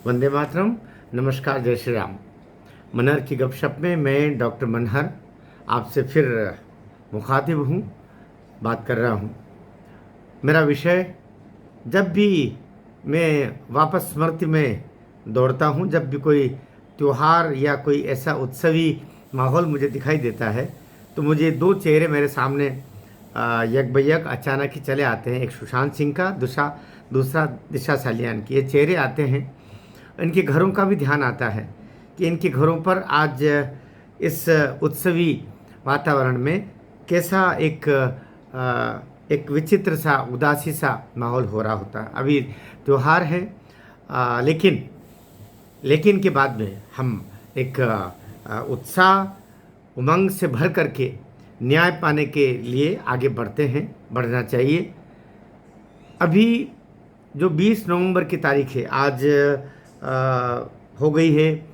वंदे मातरम। नमस्कार, जय श्री राम। मनहर की गपशप में मैं डॉक्टर मनहर आपसे फिर मुखातिब हूँ, बात कर रहा हूँ। मेरा विषय, जब भी मैं वापस स्मृति में दौड़ता हूँ, जब भी कोई त्योहार या कोई ऐसा उत्सवी माहौल मुझे दिखाई देता है, तो मुझे दो चेहरे मेरे सामने यक बयक अचानक ही चले आते हैं। एक सुशांत सिंह का, दूसरा दूसरा दिशा सालियान की। ये चेहरे आते हैं। इनके घरों का भी ध्यान आता है कि इनके घरों पर आज इस उत्सवी वातावरण में कैसा एक विचित्र सा, उदासी सा माहौल हो रहा होता है। अभी त्यौहार है, लेकिन के बाद में हम एक उत्साह उमंग से भर करके न्याय पाने के लिए आगे बढ़ते हैं, बढ़ना चाहिए। अभी जो 20 नवंबर की तारीख है, आज हो गई है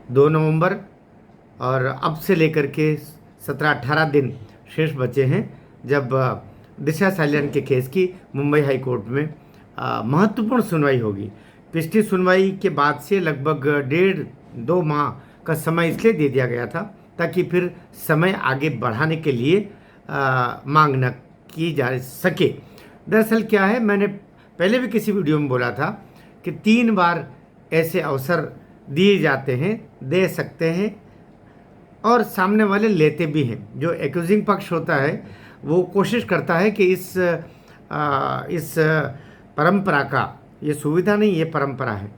2 नवंबर, और अब से लेकर के 17-18 दिन शेष बचे हैं जब दिशा सालियान के केस की मुंबई हाई कोर्ट में महत्वपूर्ण सुनवाई होगी। पिछली सुनवाई के बाद से लगभग 1.5-2 माह का समय इसलिए दे दिया गया था ताकि फिर समय आगे बढ़ाने के लिए मांग न की जा सके। दरअसल क्या है, मैंने पहले भी किसी वीडियो में बोला था कि 3 बार ऐसे अवसर दिए जाते हैं, दे सकते हैं, और सामने वाले लेते भी हैं। जो एक्यूजिंग पक्ष होता है वो कोशिश करता है कि इस परंपरा का, ये सुविधा नहीं, ये परंपरा है,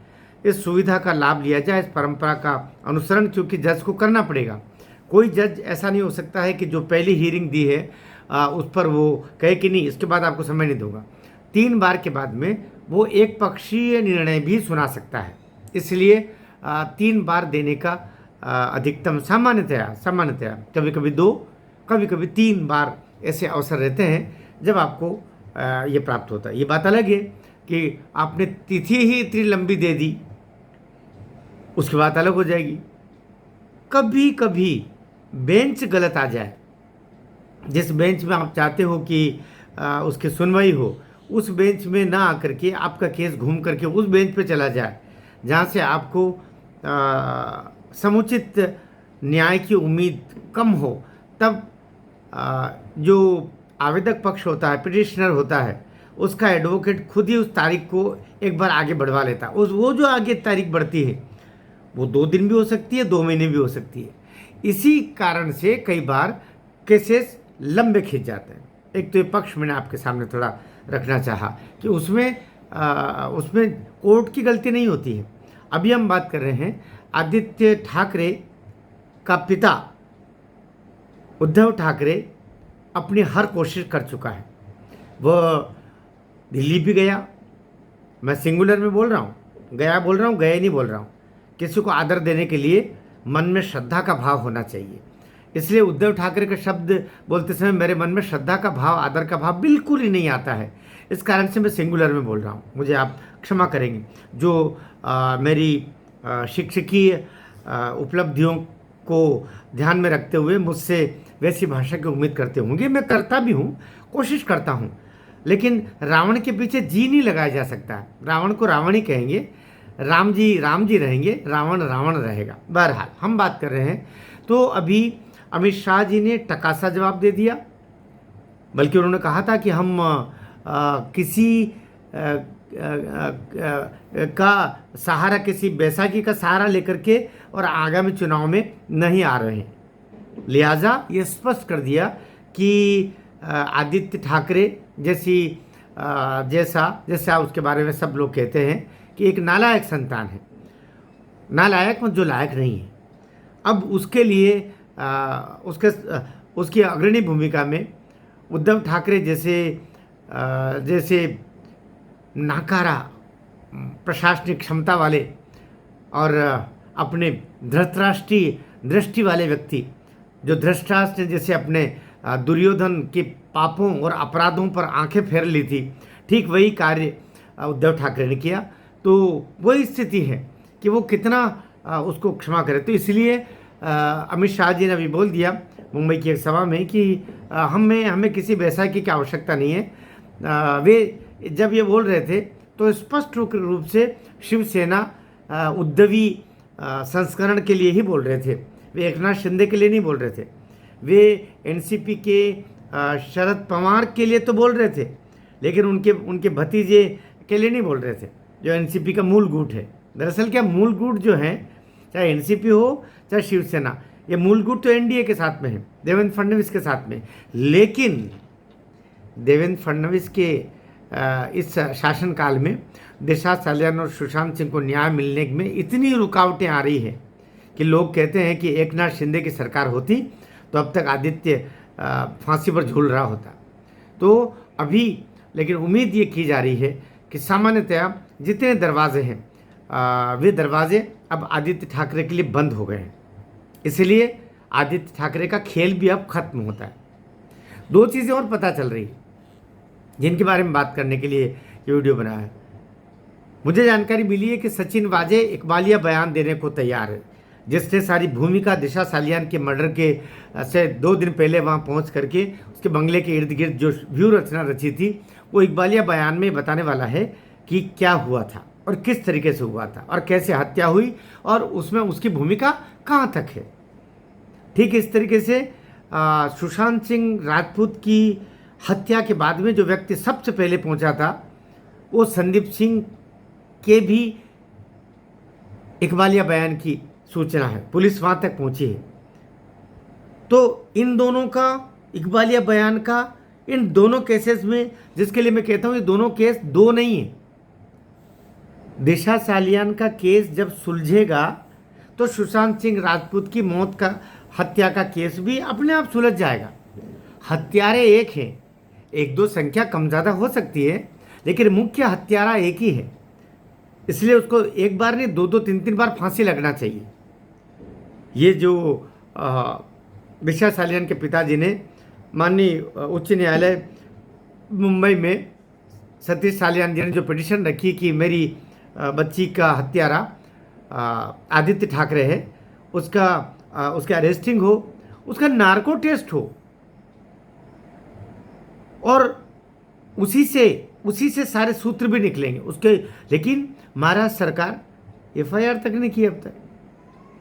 इस सुविधा का लाभ लिया जाए, इस परंपरा का अनुसरण, क्योंकि जज को करना पड़ेगा। कोई जज ऐसा नहीं हो सकता है कि जो पहली हीयरिंग दी है उस पर वो कहे कि नहीं, इसके बाद आपको समय नहीं दूंगा। 3 बार के बाद में वो एक पक्षीय निर्णय भी सुना सकता है। इसलिए 3 बार देने का अधिकतम सामान्यतया कभी कभी 2, कभी कभी 3 बार ऐसे अवसर रहते हैं जब आपको ये प्राप्त होता है। ये बात अलग है कि आपने तिथि ही इतनी लंबी दे दी, उसकी बात अलग हो जाएगी। कभी कभी बेंच गलत आ जाए, जिस बेंच में आप चाहते हो कि उसकी सुनवाई हो, उस बेंच में ना आकर के आपका केस घूम करके उस बेंच पे चला जाए जहाँ से आपको समुचित न्याय की उम्मीद कम हो, तब जो आवेदक पक्ष होता है, पिटिशनर होता है, उसका एडवोकेट खुद ही उस तारीख को एक बार आगे बढ़वा लेता है। वो जो आगे तारीख बढ़ती है वो 2 दिन भी हो सकती है, 2 महीने भी हो सकती है। इसी कारण से कई बार केसेस लंबे खिंच जाते हैं। एक तो ये पक्ष मैंने आपके सामने थोड़ा रखना चाहा कि उसमें कोर्ट की गलती नहीं होती है। अभी हम बात कर रहे हैं आदित्य ठाकरे का पिता उद्धव ठाकरे अपनी हर कोशिश कर चुका है। वह दिल्ली भी गया, मैं सिंगुलर में बोल रहा हूँ, गया बोल रहा हूँ, गए नहीं बोल रहा हूँ। किसी को आदर देने के लिए मन में श्रद्धा का भाव होना चाहिए। इसलिए उद्धव ठाकरे के शब्द बोलते समय मेरे मन में श्रद्धा का भाव, आदर का भाव बिल्कुल ही नहीं आता है। इस कारण से मैं सिंगुलर में बोल रहा हूँ, मुझे आप क्षमा करेंगे। जो मेरी शिक्षकीय उपलब्धियों को ध्यान में रखते हुए मुझसे वैसी भाषा की उम्मीद करते होंगे, मैं करता भी हूँ, कोशिश करता हूँ, लेकिन रावण के पीछे जी नहीं लगाया जा सकता। रावण को रावण ही कहेंगे, राम जी रहेंगे, रावण रावण रहेगा। बहरहाल हम बात कर रहे हैं, तो अभी अमित शाह जी ने टकासा जवाब दे दिया। बल्कि उन्होंने कहा था कि हम किसी का सहारा, किसी बैसाखी का सहारा लेकर के और आगामी चुनाव में नहीं आ रहे हैं। लिहाजा ये स्पष्ट कर दिया कि आदित्य ठाकरे जैसा उसके बारे में सब लोग कहते हैं कि एक नालायक संतान है, नालायक जो लायक नहीं है। अब उसके लिए उसकी अग्रणी भूमिका में उद्धव ठाकरे जैसे नाकारा प्रशासनिक क्षमता वाले और अपने धृतराष्ट्रीय दृष्टि वाले व्यक्ति, जो धृतराष्ट्र ने जैसे अपने दुर्योधन के पापों और अपराधों पर आंखें फेर ली थी, ठीक वही कार्य उद्धव ठाकरे ने किया। तो वही स्थिति है कि वो कितना उसको क्षमा करे। तो इसलिए अमित शाह जी ने अभी बोल दिया मुंबई की एक सभा में कि हमें किसी बैसाखी की आवश्यकता नहीं है। वे जब ये बोल रहे थे तो स्पष्ट रूप से शिवसेना उद्धवी संस्करण के लिए ही बोल रहे थे। वे एकनाथ शिंदे के लिए नहीं बोल रहे थे। वे एनसीपी के शरद पवार के लिए तो बोल रहे थे, लेकिन उनके भतीजे के लिए नहीं बोल रहे थे, जो एनसीपी का मूल गुट है। दरअसल क्या मूल गुट जो है, चाहे एनसीपी हो चाहे शिवसेना, ये मूल गुट तो एनडीए के साथ में है, देवेंद्र फडणवीस के साथ में। लेकिन देवेंद्र फडणवीस के इस शासनकाल में दिशा सलियान और सुशांत सिंह को न्याय मिलने में इतनी रुकावटें आ रही है कि लोग कहते हैं कि एकनाथ शिंदे की सरकार होती तो अब तक आदित्य फांसी पर झूल रहा होता। तो अभी लेकिन उम्मीद ये की जा रही है कि सामान्यतया जितने दरवाजे हैं वे दरवाजे अब आदित्य ठाकरे के लिए बंद हो गए हैं। इसलिए आदित्य ठाकरे का खेल भी अब खत्म होता है। दो चीज़ें और पता चल रही है जिनके बारे में बात करने के लिए ये वीडियो बनाया है। मुझे जानकारी मिली है कि सचिन वाजे इकबालिया बयान देने को तैयार है, जिसने सारी भूमिका दिशा सालियान के मर्डर के से 2 दिन पहले वहां पहुंच करके उसके बंगले के इर्द गिर्द जो व्यू रचना रची थी, वो इकबालिया बयान में बताने वाला है कि क्या हुआ था और किस तरीके से हुआ था और कैसे हत्या हुई और उसमें उसकी भूमिका कहाँ तक है। ठीक इस तरीके से सुशांत सिंह राजपूत की हत्या के बाद में जो व्यक्ति सबसे पहले पहुंचा था वो संदीप सिंह के भी इकबालिया बयान की सूचना है, पुलिस वहां तक पहुंची है। तो इन दोनों का, इकबालिया बयान का, इन दोनों केसेस में, जिसके लिए मैं कहता हूं ये दोनों केस दो नहीं है। दिशा सालियान का केस जब सुलझेगा तो सुशांत सिंह राजपूत की मौत का, हत्या का केस भी अपने आप सुलझ जाएगा। हत्यारे एक हैं, 1-2 संख्या कम ज़्यादा हो सकती है, लेकिन मुख्य हत्यारा एक ही है। इसलिए उसको एक बार नहीं 2-2, 3-3 बार फांसी लगना चाहिए। ये जो दिशा सालियान के पिताजी ने माननीय उच्च न्यायालय मुंबई में सतीश सालियान जी ने जो पिटिशन रखी कि मेरी बच्ची का हत्यारा आदित्य ठाकरे है, उसके अरेस्टिंग हो, उसका नार्को टेस्ट हो और उसी से सारे सूत्र भी निकलेंगे उसके। लेकिन महाराष्ट्र सरकार एफआईआर तक नहीं की अब तक।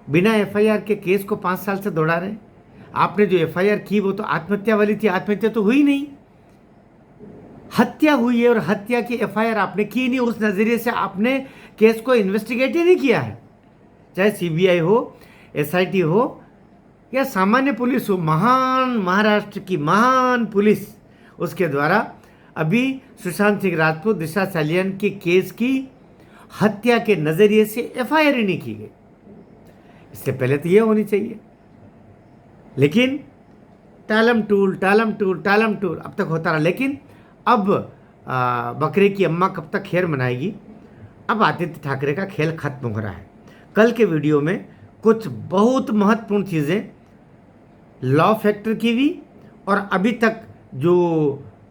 बिना एफआईआर के केस को 5 साल से दौड़ा रहे। आपने जो एफआईआर की वो तो आत्महत्या वाली थी, आत्महत्या तो हुई नहीं, हत्या हुई है और हत्या की एफआईआर आपने की नहीं। उस नज़रिए से आपने केस को इन्वेस्टिगेट ही नहीं किया है। चाहे सीबीआई हो, एसआईटी हो या सामान्य पुलिस हो, महान महाराष्ट्र की महान पुलिस, उसके द्वारा अभी सुशांत सिंह राजपूत, दिशा सालियान के केस की हत्या के नज़रिए से एफआईआर ही नहीं की गई। इससे पहले तो ये होनी चाहिए। लेकिन टालम टूल अब तक होता रहा। लेकिन अब बकरे की अम्मा कब तक खैर मनाएगी। अब आदित्य ठाकरे का खेल खत्म हो रहा है। कल के वीडियो में कुछ बहुत महत्वपूर्ण चीज़ें लॉ फैक्टर की भी और अभी तक जो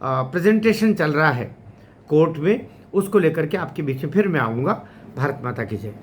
प्रेजेंटेशन चल रहा है कोर्ट में, उसको लेकर के आपके बीच में फिर मैं आऊँगा। भारत माता की जय।